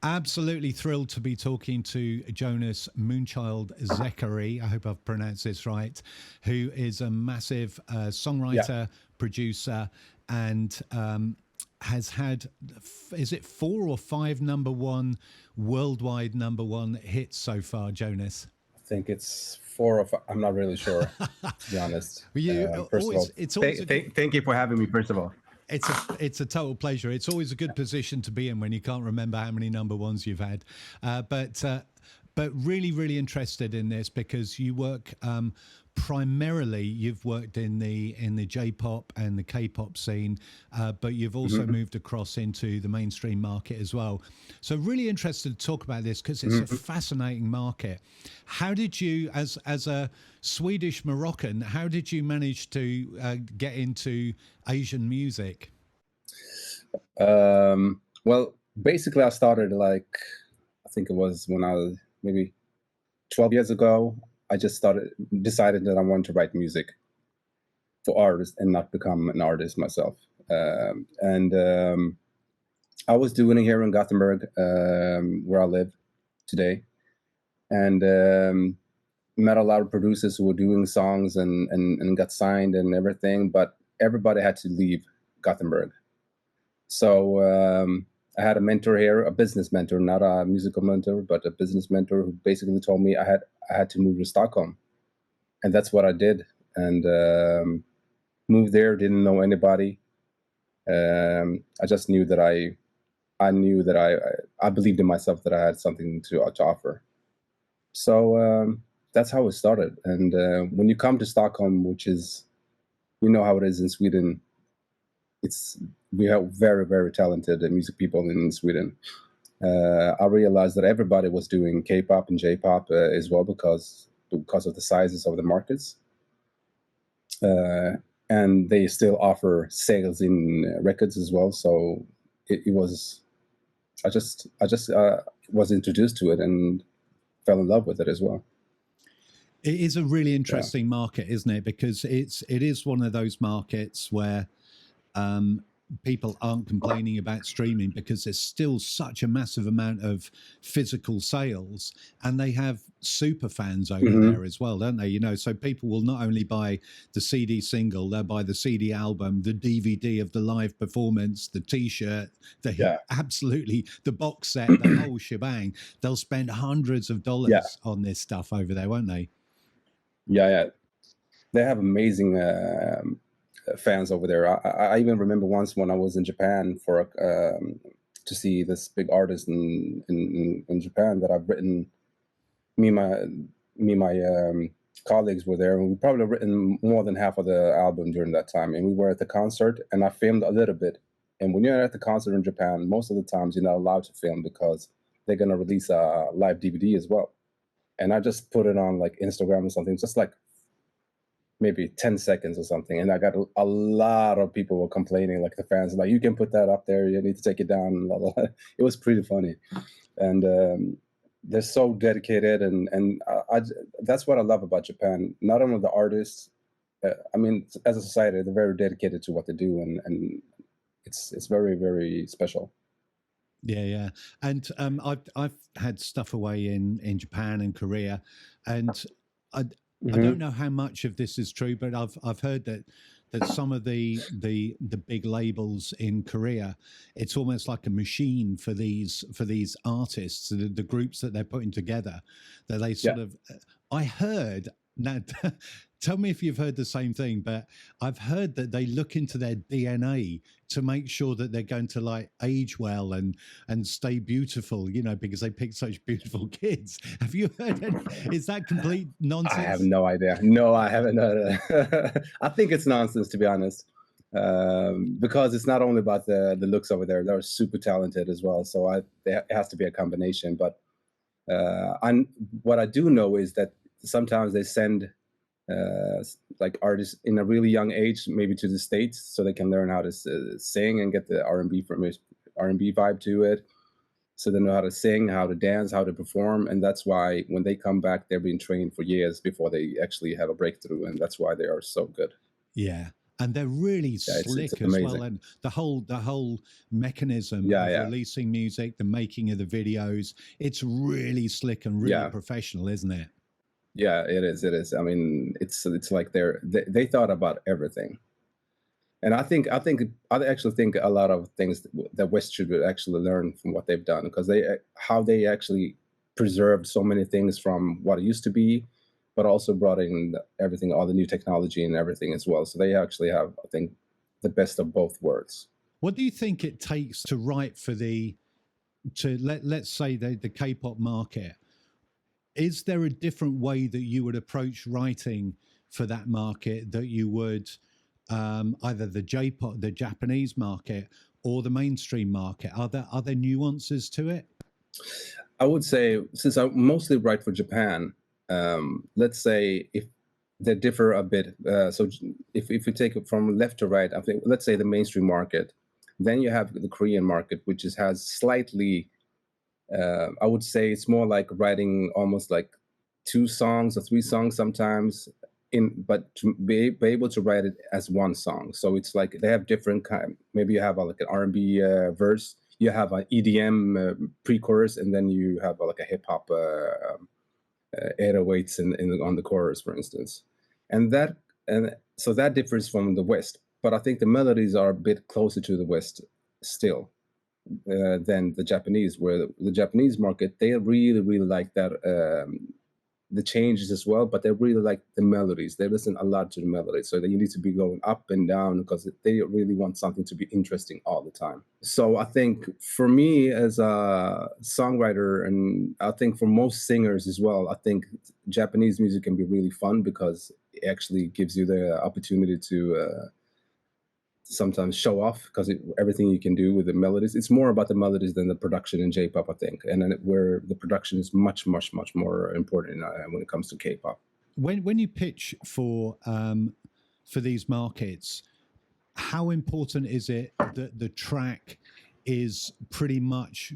Absolutely thrilled to be talking to Jonas Moonchild Zekkari. I hope I've pronounced this right. Who is a massive Yeah. songwriter, producer, and has had, is it 4 or 5 number one worldwide number one hits so far, Jonas? I think it's 4 or 5. I'm not really sure, to be honest. You First of always, all, it's always a good, thank you for having me, first of all. it's a total pleasure. It's always a good position to be in when you can't remember how many number ones you've had. But really, really interested in this because you work primarily. You've worked in the J-pop and the K-pop scene, but you've also moved across into the mainstream market as well. So really interested to talk about this because it's a fascinating market. How did you, as a Swedish Moroccan, how did you manage to get into Asian music? Well, basically, I started I think it was when I was maybe 12 years ago. I just decided that I wanted to write music for artists and not become an artist myself. And I was doing it here in Gothenburg, where I live today, and met a lot of producers who were doing songs and got signed and everything, but everybody had to leave Gothenburg. So I had a mentor here, a business mentor, not a musical mentor, but a business mentor who basically told me I had to move to Stockholm, and that's what I did. And moved there, didn't know anybody. I just knew that I knew that I believed in myself, that I had something to offer. So that's how it started. And when you come to Stockholm, which is, you know how it is in Sweden, we have very, very talented music people in Sweden. I realized that everybody was doing K-pop and J-pop as well because of the sizes of the markets, and they still offer sales in records as well. So it was, I just was introduced to it and fell in love with it as well. It is a really interesting market, isn't it? Because it is one of those markets where people aren't complaining about streaming because there's still such a massive amount of physical sales, and they have super fans over there as well, don't they? You know, so people will not only buy the CD single, they'll buy the CD album, the DVD of the live performance, the T-shirt, absolutely the box set, the whole shebang. They'll spend hundreds of dollars on this stuff over there, won't they? Yeah. They have amazing fans over there. I even remember once when I was in Japan to see this big artist in Japan that I've written. Me and my colleagues were there, and we probably written more than half of the album during that time. And we were at the concert, and I filmed a little bit. And when you're at the concert in Japan, most of the times you're not allowed to film because they're gonna release a live DVD as well. And I just put it on like Instagram or something, just like maybe 10 seconds or something, and I got a lot of people were complaining, like the fans, like, you can put that up there, you need to take it down, blah, blah, blah. It was pretty funny. And they're so dedicated, and that's what I love about Japan. Not only the artists, I mean, as a society, they're very dedicated to what they do, and it's very, very special. Yeah. And I've had stuff away in Japan and Korea, and I don't know how much of this is true, but I've heard that some of the big labels in Korea, it's almost like a machine for these artists, the groups that they're putting together, that they sort of. I heard now. Tell me if you've heard the same thing, but I've heard that they look into their DNA to make sure that they're going to like age well and stay beautiful, you know, because they pick such beautiful kids. Have you heard it? Is that complete nonsense? I have no idea. No, I haven't heard it. I think it's nonsense, to be honest, because it's not only about the looks over there. They're super talented as well. So it has to be a combination. But what I do know is that sometimes they send like artists in a really young age, maybe to the States, so they can learn how to sing and get the R&B vibe to it. So they know how to sing, how to dance, how to perform, and that's why when they come back, they're being trained for years before they actually have a breakthrough, and that's why they are so good. Yeah. and they're really Yeah, slick it's as amazing. well. And the whole mechanism of releasing music, the making of the videos, it's really slick and really professional, isn't it? Yeah, it is. It is. I mean, it's like they thought about everything. And I actually think a lot of things that West should actually learn from what they've done, because how they actually preserved so many things from what it used to be, but also brought in everything, all the new technology and everything as well. So they actually have, I think, the best of both worlds. What do you think it takes to write for let's say the K-pop market? Is there a different way that you would approach writing for that market that you would either the J-pop, the Japanese market, or the mainstream market? Are there nuances to it? I would say, since I mostly write for Japan, let's say if they differ a bit. So if you take it from left to right, I think, let's say the mainstream market, then you have the Korean market, which has slightly, I would say it's more like writing almost like 2 songs or 3 songs sometimes, but to be able to write it as one song. So it's like they have different kind. Maybe you have like an R&B verse, you have an EDM pre-chorus, and then you have like a hip hop 808s on the chorus, for instance. And so that differs from the West. But I think the melodies are a bit closer to the West still than the Japanese, where the Japanese market, they really, really like that, the changes as well, but they really like the melodies. They listen a lot to the melodies. So you need to be going up and down because they really want something to be interesting all the time. So I think for me as a songwriter, and I think for most singers as well, I think Japanese music can be really fun because it actually gives you the opportunity to sometimes show off, because everything you can do with the melodies, it's more about the melodies than the production in J-pop, I think, and then where the production is much, much, much more important when it comes to K-pop. When you pitch for these markets, how important is it that the track is pretty much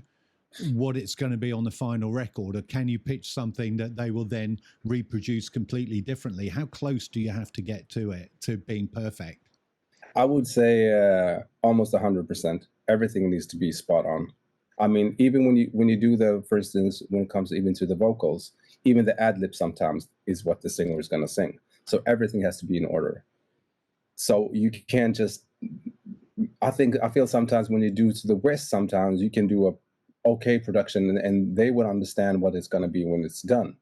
what it's going to be on the final record, or can you pitch something that they will then reproduce completely differently? How close do you have to get to it to being perfect? I would say almost 100%. Everything needs to be spot on. I mean, even when you do for instance, when it comes even to the vocals, even the ad lib sometimes is what the singer is going to sing. So everything has to be in order. So you can't just. I feel sometimes when you do to the West, sometimes you can do a okay production and they would understand what it's going to be when it's done.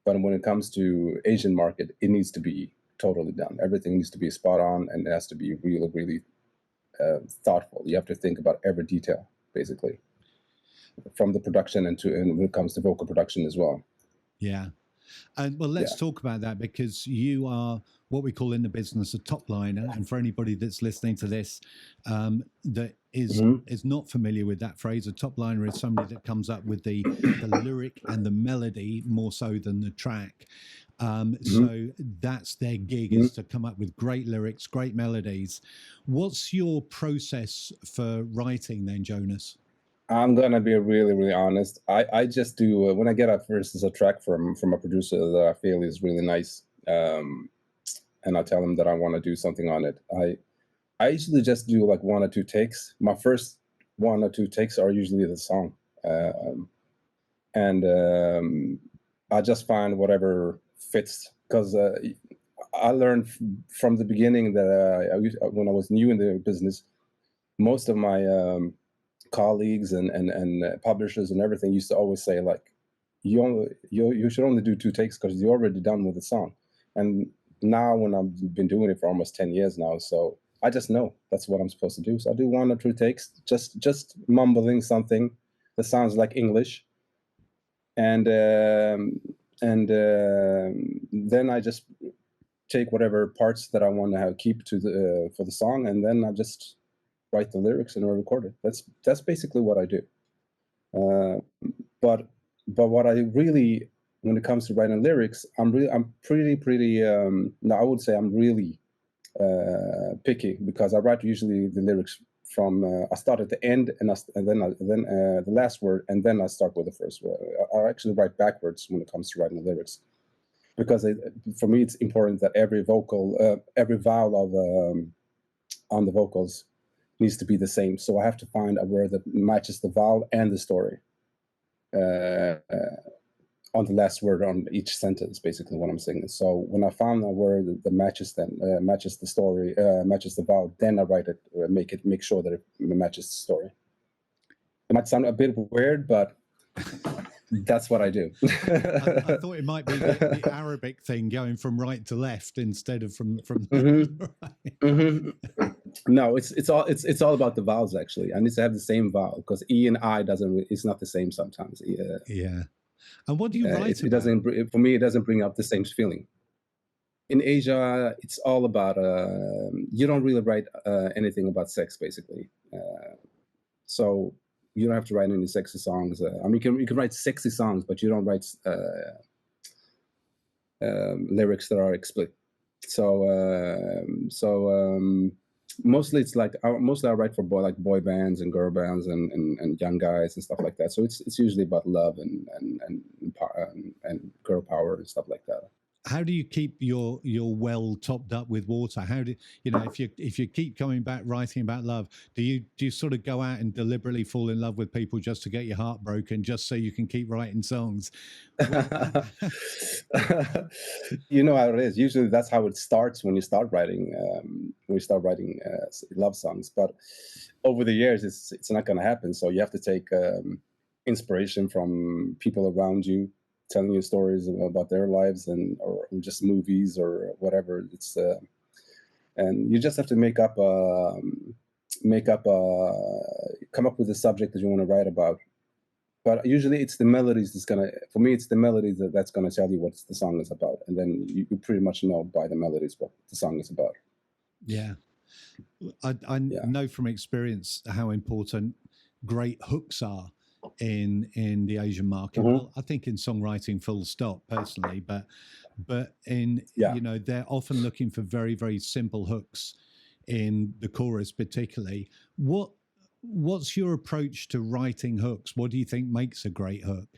But when it comes to Asian market, it needs to be totally done. Everything needs to be spot on, and it has to be really, really thoughtful. You have to think about every detail, basically, from the production and when it comes to vocal production as well. Yeah. And well, let's talk about that, because you are what we call in the business a top liner. And for anybody that's listening to this that is not familiar with that phrase, a top liner is somebody that comes up with the lyric and the melody more so than the track. So that's their gig, is to come up with great lyrics, great melodies. What's your process for writing then, Jonas? I'm gonna be really, really honest. I just do when I get for instance, a track from a producer that I feel is really nice, and I tell them that I want to do something on it. I usually just do like 1 or 2 takes. My first 1 or 2 takes are usually the song, and I just find whatever fits, because I learned from the beginning that when I was new in the business, most of my colleagues and publishers and everything used to always say, like, you should only do 2 takes because you're already done with the song. And now, when I've been doing it for almost 10 years now, so I just know that's what I'm supposed to do. So I do 1 or 2 takes, just mumbling something that sounds like English, and then I just take whatever parts that I want to keep for the song, and then I just write the lyrics and record it. That's basically what I do. But what I really, when it comes to writing lyrics, I'm pretty. No, I would say I'm really picky, because I write usually the lyrics from I start at the end and then the last word, and then I start with the first word. I actually write backwards when it comes to writing the lyrics. because for me it's important that every vocal, every vowel of on the vocals needs to be the same. So I have to find a word that matches the vowel and the story on the last word on each sentence, basically what I'm saying. So when I found a word that matches them, matches the story, matches the vowel, then I write it, make sure that it matches the story. It might sound a bit weird, but that's what I do. I thought it might be the Arabic thing, going from right to left instead of from right. No, it's all about the vowels actually. I need to have the same vowel because E and I it's not the same sometimes. Yeah. And what do you write about? It doesn't, for me, it doesn't bring up the same feeling. In Asia, it's all about, you don't really write anything about sex, basically. So you don't have to write any sexy songs. I mean, you can write sexy songs, but you don't write lyrics that are explicit. So, mostly it's like, mostly I write for boy bands and girl bands and young guys and stuff like that. So it's usually about love and girl power and stuff like that. How do you keep your well topped up with water? How do you know if you keep coming back writing about love? Do you sort of go out and deliberately fall in love with people just to get your heart broken, just so you can keep writing songs? You know how it is. Usually that's how it starts when you start writing. Love songs. But over the years, it's not going to happen. So you have to take inspiration from people around you, telling you stories about their lives or just movies or whatever. It's and you just have to come up with a subject that you want to write about. But usually it's the melodies for me, it's the melodies that's going to tell you what the song is about. And then you pretty much know by the melodies what the song is about. Yeah. I know from experience how important great hooks are in the Asian market. Mm-hmm. Well, I think in songwriting full stop personally, but in, you know, they're often looking for very, very simple hooks in the chorus particularly. What's your approach to writing hooks? What do you think makes a great hook?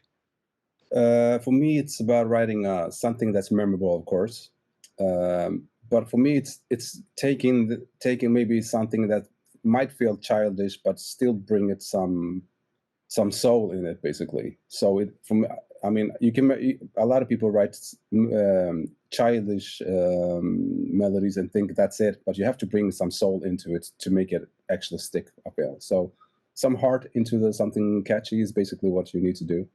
For me, it's about writing something that's memorable, of course. But for me, it's taking maybe something that might feel childish, but still bring it some soul in it, basically. So I mean, a lot of people write childish melodies and think that's it, but you have to bring some soul into it to make it actually stick. Okay, so some heart into something catchy is basically what you need to do,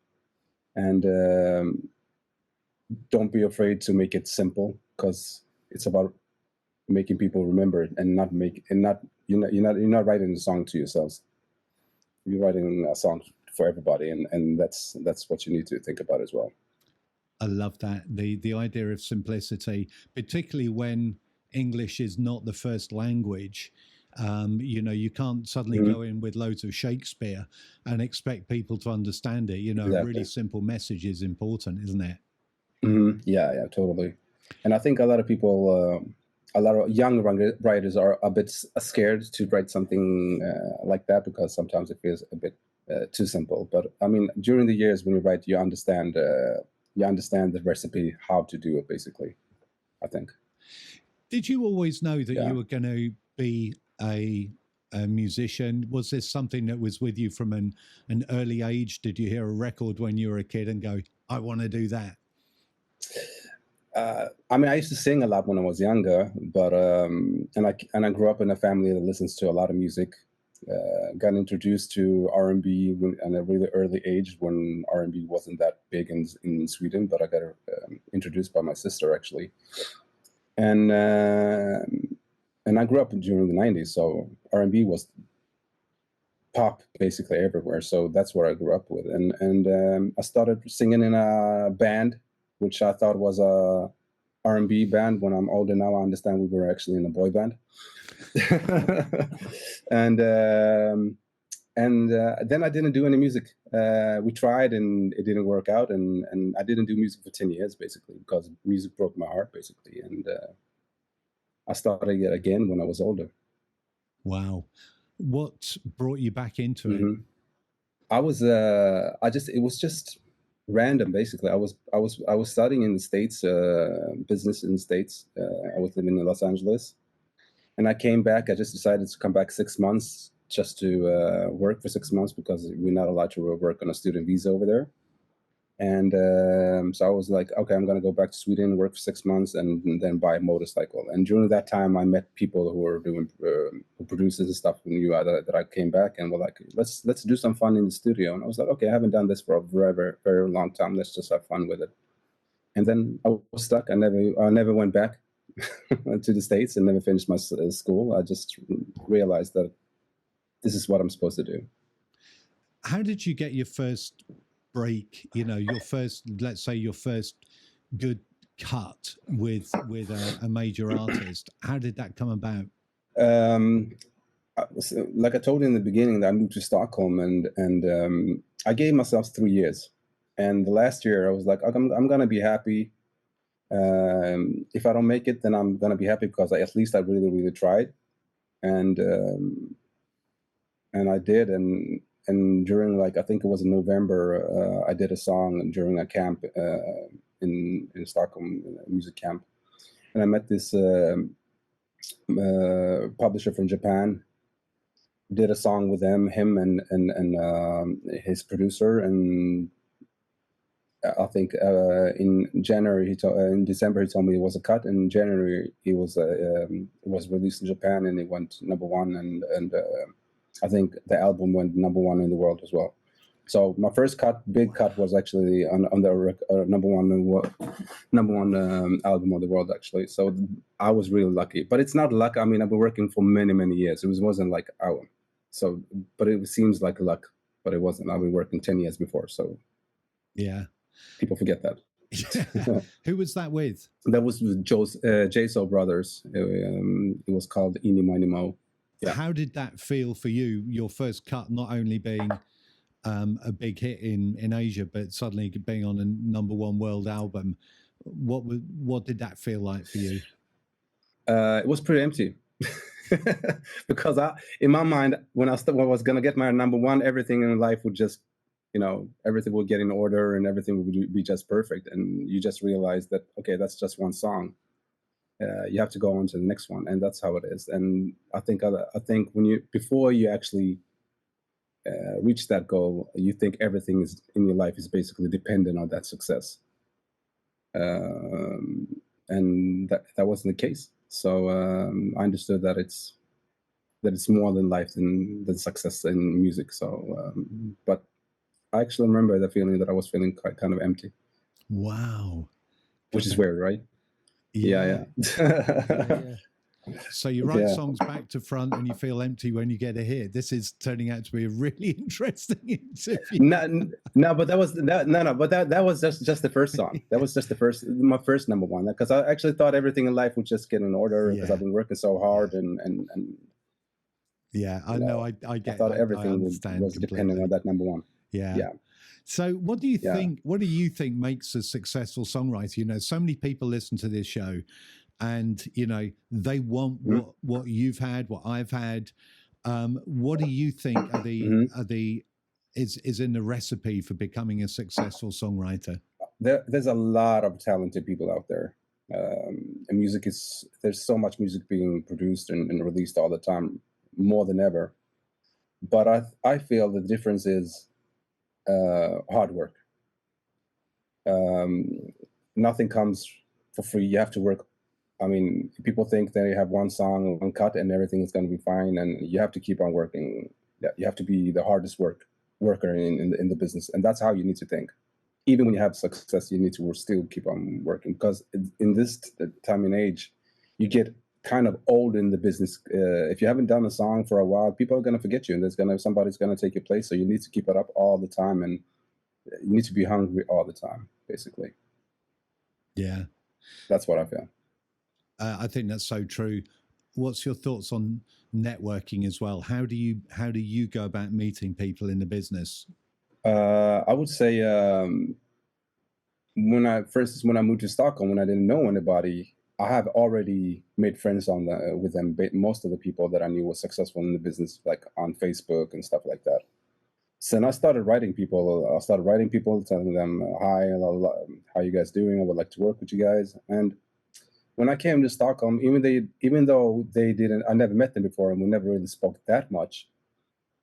and don't be afraid to make it simple, because it's about making people remember it and you're not writing a song to yourselves. You're writing a song for everybody, and that's what you need to think about as well. I love that, the idea of simplicity, particularly when English is not the first language. You know, you can't suddenly go in with loads of Shakespeare and expect people to understand it. You know, exactly. A really simple message is important, isn't it? Yeah, totally. And I think a lot of people, a lot of young writers are a bit scared to write something like that, because sometimes it feels a bit too simple. But I mean, during the years when you write, you understand the recipe, how to do it, basically, I think. Did you always know that you were going to be a musician? Was this something that was with you from an early age? Did you hear a record when you were a kid and go, I want to do that? I mean, I used to sing a lot when I was younger, but and I grew up in a family that listens to a lot of music. Got introduced to R&B at a really early age, when R&B wasn't that big in Sweden, but I got introduced by my sister, actually. And I grew up during the 90s, so R&B was pop basically everywhere. So that's what I grew up with. And I started singing in a band, which I thought was a R&B band. When I'm older now, I understand we were actually in a boy band. and then I didn't do any music. We tried and it didn't work out, and I didn't do music for 10 years basically, because music broke my heart basically. And I started it again when I was older. Wow. What brought you back into it? It was just random. Basically, I was studying in the States, business in the States. I was living in Los Angeles, and I came back. I just decided to come back 6 months just to work for 6 months because we're not allowed to work on a student visa over there. And so I was like, okay, I'm going to go back to Sweden, work for 6 months, and then buy a motorcycle. And during that time, I met people who were doing producers and stuff who knew that I came back and were like, let's do some fun in the studio. And I was like, okay, I haven't done this for a very, very, very long time. Let's just have fun with it. And then I was stuck. I never went back to the States and never finished my school. I just realized that this is what I'm supposed to do. How did you get your first break, your first, let's say your first good cut with a major artist? How did that come about? Like I told you in the beginning, that I moved to Stockholm, and I gave myself 3 years. And the last year I was like, I'm gonna be happy. If I don't make it, then I'm gonna be happy because at least I really, really tried. And I did, and during, like, I think it was in November, I did a song during a camp in Stockholm, a music camp, and I met this publisher from Japan. Did a song with him and his producer, and I think in January in December he told me it was a cut. In January it was released in Japan and it went #1, and I think the album went #1 in the world as well. So my first big cut, was actually on the #1 album of the world, actually. So I was really lucky. But it's not luck. I mean, I've been working for many, many years. It wasn't like, so, but it seems like luck, but it wasn't. I've been working 10 years before, so yeah, people forget that. Who was that with? That was with JSO Brothers. It was called Eeny, Miny, Mo. Yeah. How did that feel for you? Your first cut, not only being a big hit in Asia, but suddenly being on a #1 world album. What did that feel like for you? It was pretty empty. Because in my mind, when I was going to get my #1, everything in life would just, everything would get in order and everything would be just perfect. And you just realize that, okay, that's just one song. You have to go on to the next one, and that's how it is. And I think before you actually reach that goal, you think everything is in your life is basically dependent on that success. And that wasn't the case. So I understood that it's more than life than success in music. So, but I actually remember the feeling that I was feeling kind of empty. Wow, which is weird, right? Yeah. So you write songs back to front and you feel empty when you get a hit. This is turning out to be a really interesting interview. No, but that was that was just the first song. That was just my first #1, because I actually thought everything in life would just get in order because I've been working so hard and yeah, I know. I get. I thought everything was depending on that #1. Yeah. So what do you think? What do you think makes a successful songwriter? So many people listen to this show, and they want what you've had, what I've had. What do you think is in the recipe for becoming a successful songwriter? There's a lot of talented people out there. And there's so much music being produced and released all the time, more than ever. But I feel the difference is hard work. Nothing comes for free. You have to work. I mean, people think they have one song, one cut, and everything is going to be fine. And you have to keep on working. You have to be the hardest worker in the business, and that's how you need to think. Even when you have success, you need to still keep on working, because in this time and age, you get kind of old in the business. If you haven't done a song for a while, people are going to forget you, and somebody's going to take your place. So you need to keep it up all the time, and you need to be hungry all the time, basically. Yeah, that's what I feel. I think that's so true. What's your thoughts on networking as well? How do you go about meeting people in the business? I would say when I moved to Stockholm, when I didn't know anybody, I have already made friends with them. Most of the people that I knew were successful in the business, like on Facebook and stuff like that. So then I started writing people. Telling them, "Hi, how you guys doing? I would like to work with you guys." And when I came to Stockholm, even though they didn't, I never met them before, and we never really spoke that much.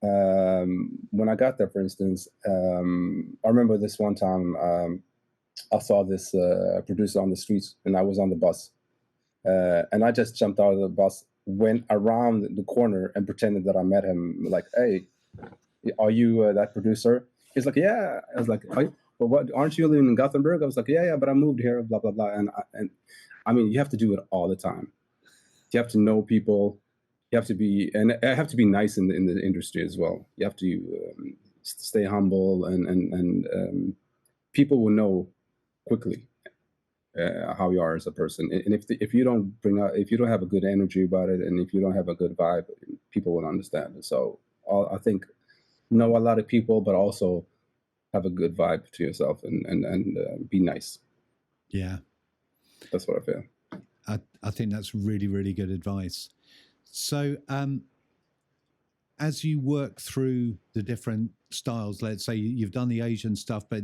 When I got there, for instance, I remember this one time I saw this producer on the streets, and I was on the bus, and I just jumped out of the bus, went around the corner, and pretended that I met him. Like, "Hey, are you that producer?" He's like, "Yeah." I was like, "But what? Aren't you living in Gothenburg?" I was like, "Yeah, but I moved here." Blah blah blah. And I mean, you have to do it all the time. You have to know people. You have to be, and I have to be nice in the industry as well. You have to stay humble, and people will know quickly how you are as a person. And if you don't have a good energy about it, and if you don't have a good vibe, people won't understand. So I think know a lot of people, but also have a good vibe to yourself, and be nice. Yeah, that's what I feel. I think that's really, really good advice. So, as you work through the different styles, let's say you've done the Asian stuff, but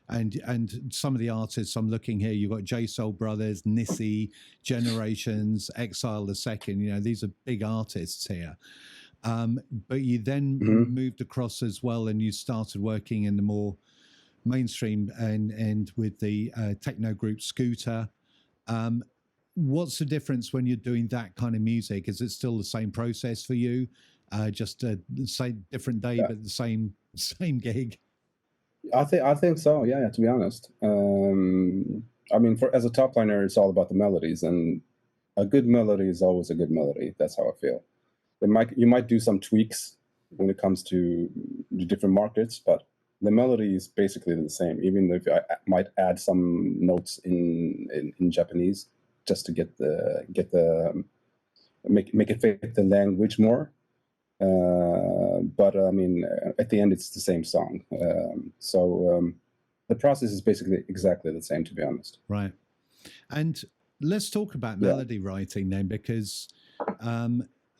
and some of the artists I'm looking here, you've got J Soul Brothers, Nissy, Generations, Exile the Second. You know, these are big artists here. But you then moved across as well, and you started working in the more mainstream and with the techno group Scooter. What's the difference when you're doing that kind of music? Is it still the same process for you? Just the same different day, but the same gig? I think so. Yeah, to be honest. I mean, as a top liner, it's all about the melodies, and a good melody is always a good melody. That's how I feel. You might do some tweaks when it comes to the different markets, but the melody is basically the same. Even if I might add some notes in Japanese just to make it fit the language more. But I mean, at the end, it's the same song. So the process is basically exactly the same, to be honest. Right. And let's talk about melody writing then, because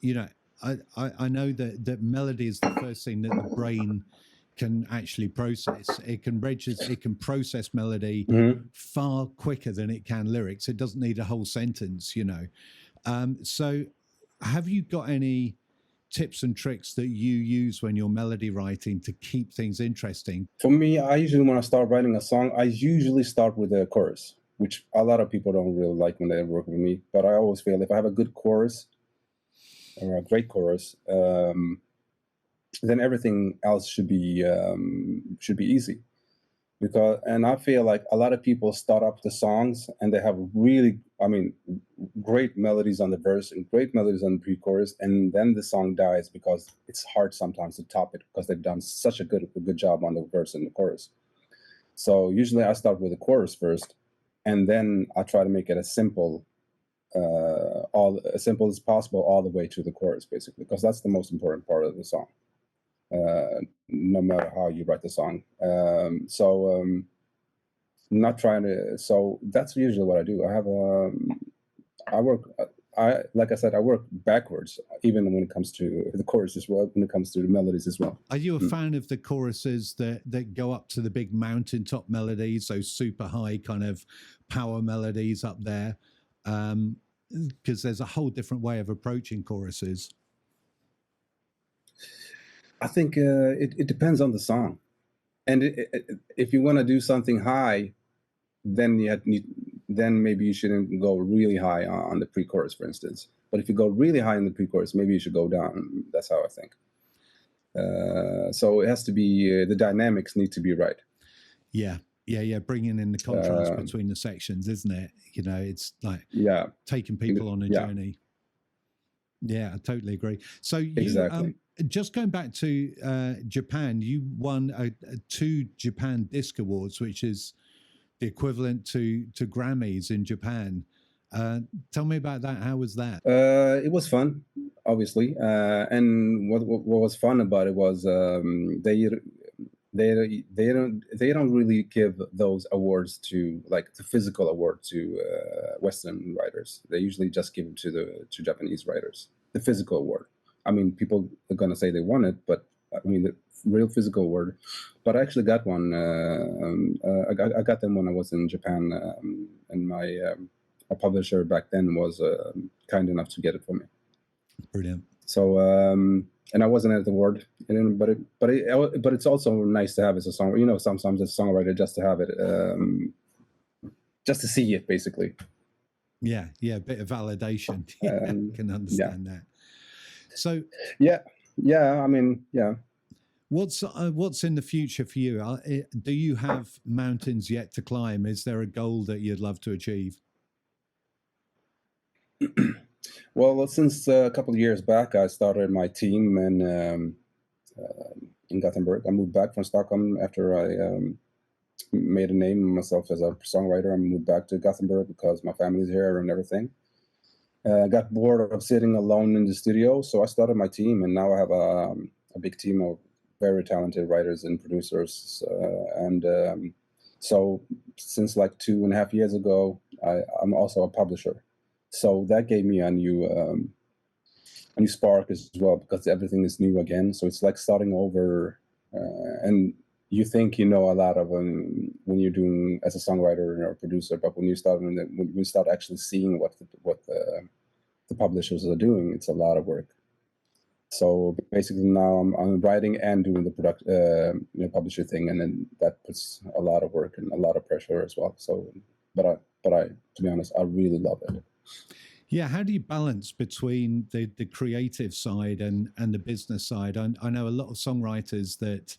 you know, I know that melody is the first thing that the brain can actually process. It can process melody far quicker than it can lyrics. It doesn't need a whole sentence, you know. So have you got any tips and tricks that you use when you're melody writing to keep things interesting? For me, I usually, when I start writing a song, I usually start with a chorus, which a lot of people don't really like when they work with me. But I always feel if I have a good chorus or a great chorus, then everything else should be easy. And I feel like a lot of people start up the songs and they have really, I mean, great melodies on the verse and great melodies on the pre-chorus, and then the song dies because it's hard sometimes to top it because they've done such a good job on the verse and the chorus. So usually I start with the chorus first, and then I try to make it as simple as possible all the way to the chorus, basically, because that's the most important part of the song. No matter how you write the song. Not trying to, so that's usually what I do. Like I said, I work backwards, even when it comes to the chorus as well, when it comes to the melodies as well. Are you a fan of the choruses that go up to the big mountaintop melodies, those super high kind of power melodies up there? Because there's a whole different way of approaching choruses. I think it depends on the song, and if you want to do something high, then then maybe you shouldn't go really high on the pre-chorus, for instance. But if you go really high in the pre-chorus, maybe you should go down. That's how I think. So it has to be the dynamics need to be right. Yeah. Bringing in the contrast between the sections, isn't it? You know, it's like taking people on a journey. Yeah, I totally agree. So exactly. Just going back to Japan, you won 2 Japan Disc Awards, which is the equivalent to Grammys in Japan. Tell me about that. How was that? It was fun, obviously, and what was fun about it was they don't really give those awards to, like, the physical award to Western writers. They usually just give it to Japanese writers, the physical award. I mean, people are gonna say they won it, but I mean, real physical word, but I actually got one. I got them when I was in Japan, and my publisher back then was kind enough to get it for me. Brilliant. So, and I wasn't at the word, but it's also nice to have as a song. You know, sometimes as a songwriter, just to have it, just to see it, basically. Yeah, a bit of validation. I can understand that. So, yeah. I mean, yeah. What's in the future for you? Do you have mountains yet to climb? Is there a goal that you'd love to achieve? Well, since a couple of years back, I started my team in Gothenburg. I moved back from Stockholm after I made a name myself as a songwriter. I moved back to Gothenburg because my family's here and everything. I got bored of sitting alone in the studio, so I started my team, and now I have a big team of very talented writers and producers. So since like 2.5 years ago, I'm also a publisher. So that gave me a new spark as well, because everything is new again. So it's like starting over, and you think you know a lot of when you're doing as a songwriter or a producer, but when you start actually seeing what the publishers are doing, it's a lot of work. So basically now I'm writing and doing the publisher thing, and then that puts a lot of work and a lot of pressure as well. So, but I to be honest, I really love it. Yeah, how do you balance between the creative side and the business side? I know a lot of songwriters that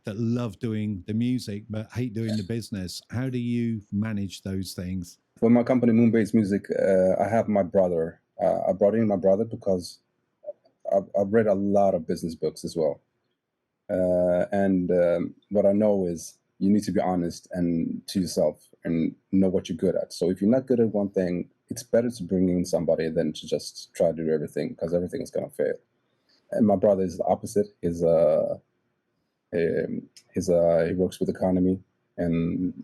love doing the music but hate doing the business. How do you manage those things? For my company, Moonbase Music, I have my brother. I brought in my brother because I've read a lot of business books as well. And what I know is you need to be honest and to yourself and know what you're good at. So if you're not good at one thing, it's better to bring in somebody than to just try to do everything, because everything is going to fail. And my brother is the opposite. He works with economy and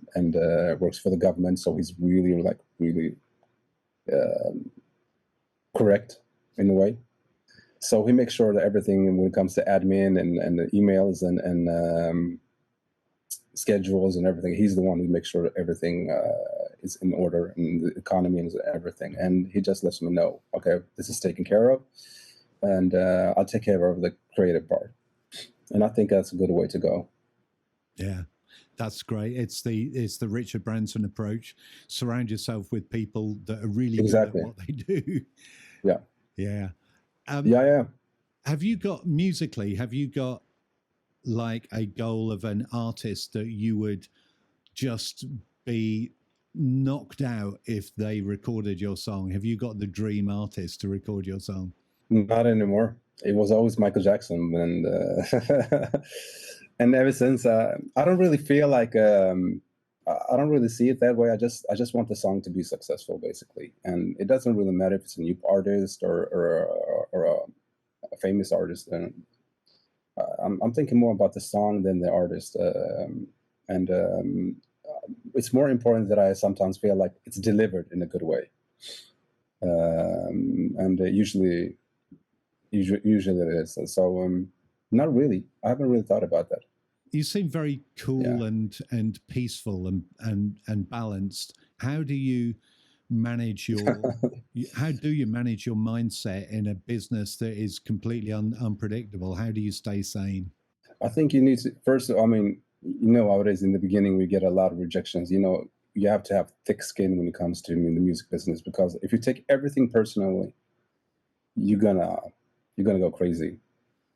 works for the government. So he's really correct in a way. So he makes sure that everything, when it comes to admin and the emails and schedules and everything, he's the one who makes sure that everything is in order, and the economy and everything. And he just lets me know, okay, this is taken care of, and I'll take care of the creative part. And I think that's a good way to go. Yeah, that's great. It's the Richard Branson approach. Surround yourself with people that are really good at what they do. Yeah. Yeah. Have you got like a goal of an artist that you would just be knocked out if they recorded your song? Have you got the dream artist to record your song? Not anymore. It was always Michael Jackson, and and ever since, I don't really feel like I don't really see it that way. I just want the song to be successful, basically, and it doesn't really matter if it's a new artist or a famous artist. And I'm thinking more about the song than the artist, and it's more important that I sometimes feel like it's delivered in a good way, and usually it is. So not really. I haven't really thought about that. You seem very cool and peaceful and balanced. How do you manage your mindset in a business that is completely unpredictable? How do you stay sane? I think you need to first. I mean, you know how it is in the beginning. We get a lot of rejections. You know, you have to have thick skin when it comes to the music business, because if you take everything personally, you're gonna go crazy.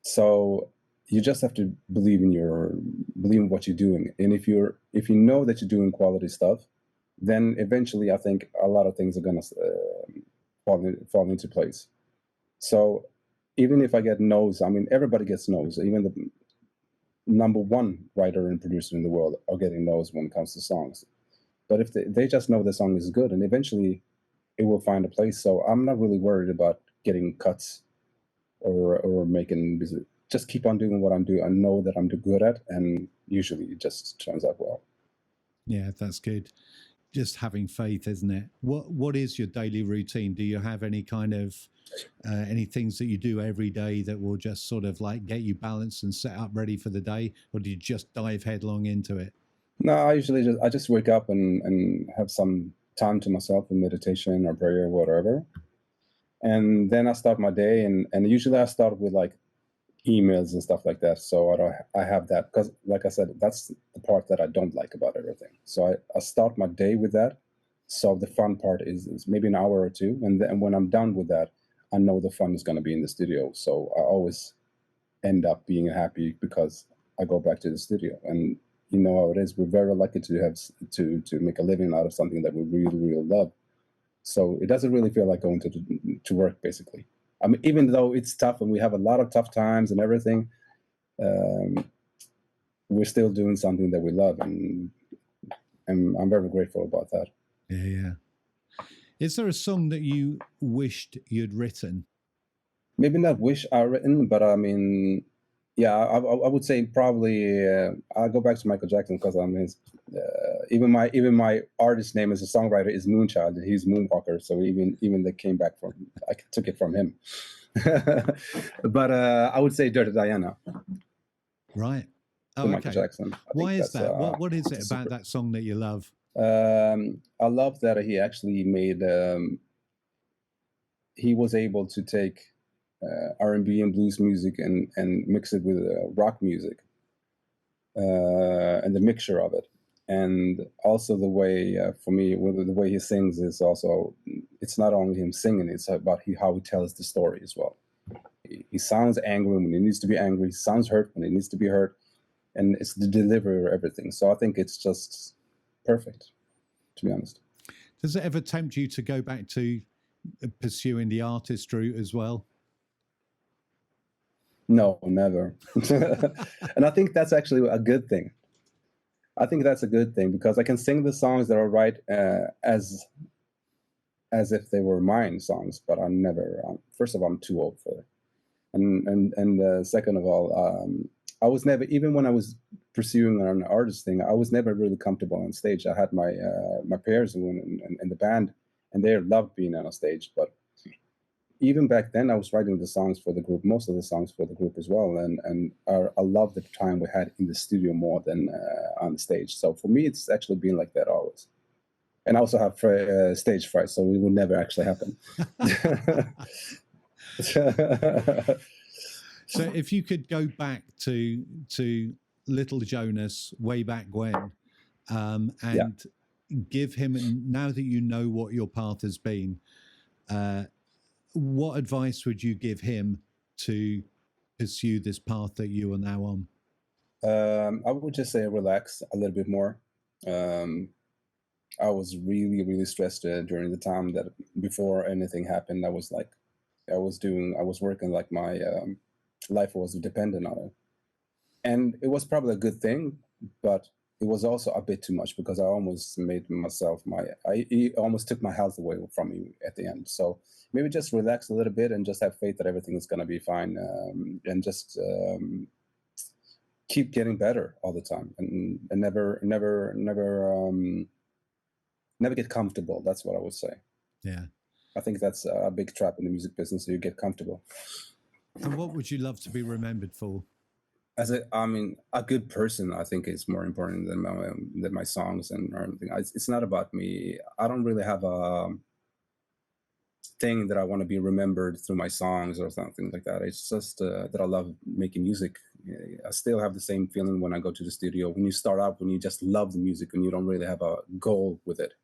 So you just have to believe in what you're doing, and if you know that you're doing quality stuff, then eventually I think a lot of things are gonna fall into place. So even if I get no's, I mean, everybody gets no's. Even the #1 writer and producer in the world are getting no's when it comes to songs. But if they just know the song is good, and eventually it will find a place. So I'm not really worried about getting cuts or making music. Just keep on doing what I'm doing. I know that I'm good at, and usually it just turns out well. Yeah, that's good. just having faith, isn't it? What is your daily routine? Do you have any kind of any things that you do every day that will just sort of like get you balanced and set up ready for the day, or do you just dive headlong into it? No, I usually just wake up and have some time to myself in meditation or prayer or whatever, and then I start my day, and usually I start with like emails and stuff like that. So I have that, because like I said, that's the part that I don't like about everything. So I start my day with that. So the fun part is maybe an hour or two, and then when I'm done with that, I know the fun is going to be in the studio. So I always end up being happy because I go back to the studio. And you know how it is. We're very lucky to have to make a living out of something that we really, really love. So it doesn't really feel like going to work, basically. I mean, even though it's tough and we have a lot of tough times and everything, we're still doing something that we love, and I'm very grateful about that. Yeah, yeah. Is there a song that you wished you'd written? Maybe not wish I written, but I mean, yeah, I would say probably I'll go back to Michael Jackson, because I mean, even my artist name as a songwriter is Moonchild, and he's Moonwalker. So even that came back from, I took it from him. But I would say Dirty Diana. Right. Oh, Michael Jackson. Why is that? What is it about that song that you love? I love that he actually made. He was able to take R&B and blues music and mix it with rock music, and the mixture of it, and also the way, for me, the way he sings is also, it's not only him singing, it's about how he tells the story as well. He sounds angry when he needs to be angry, he sounds hurt when he needs to be hurt, and it's the delivery of everything. So I think it's just perfect, to be honest. Does it ever tempt you to go back to pursuing the artist route as well? No, never. And I think that's actually a good thing. I think that's a good thing, because I can sing the songs that are right as if they were mine songs, but I'm never. First of all, I'm too old for it, and second of all, I was never, even when I was pursuing an artist thing, I was never really comfortable on stage. I had my my peers in the band, and they loved being on a stage, but even back then, I was writing the songs for the group, most of the songs for the group as well, and I love the time we had in the studio more than on the stage. So for me, it's actually been like that always. And I also have stage fright, so it would never actually happen. So if you could go back to little Jonas way back when, and give him, now that you know what your path has been, what advice would you give him to pursue this path that you are now on? I would just say relax a little bit more. I was really, really stressed during the time that before anything happened. I was working like my life was dependent on it. And it was probably a good thing, but it was also a bit too much, because I almost made myself he almost took my health away from me at the end. So maybe just relax a little bit and just have faith that everything is going to be fine, and just keep getting better all the time, and never get comfortable. That's what I would say. Yeah. I think that's a big trap in the music business. So you get comfortable. And what would you love to be remembered for? A good person, I think, is more important than my songs and everything. It's not about me. I don't really have a thing that I want to be remembered through my songs or something like that. It's just that I love making music. I still have the same feeling when I go to the studio. When you start out, when you just love the music and you don't really have a goal with it,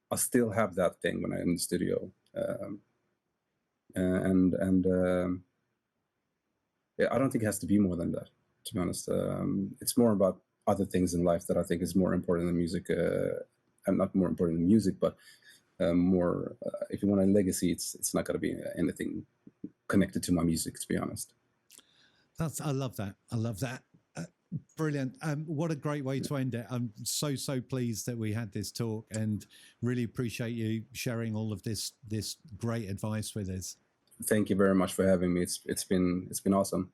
I still have that thing when I'm in the studio. Yeah, I don't think it has to be more than that, to be honest. It's more about other things in life that I think is more important than music. And not more important than music, but more, if you want a legacy, it's not going to be anything connected to my music, to be honest. I love that. I love that. Brilliant. What a great way to end it. I'm so pleased that we had this talk, and really appreciate you sharing all of this great advice with us. Thank you very much for having me. It's been awesome.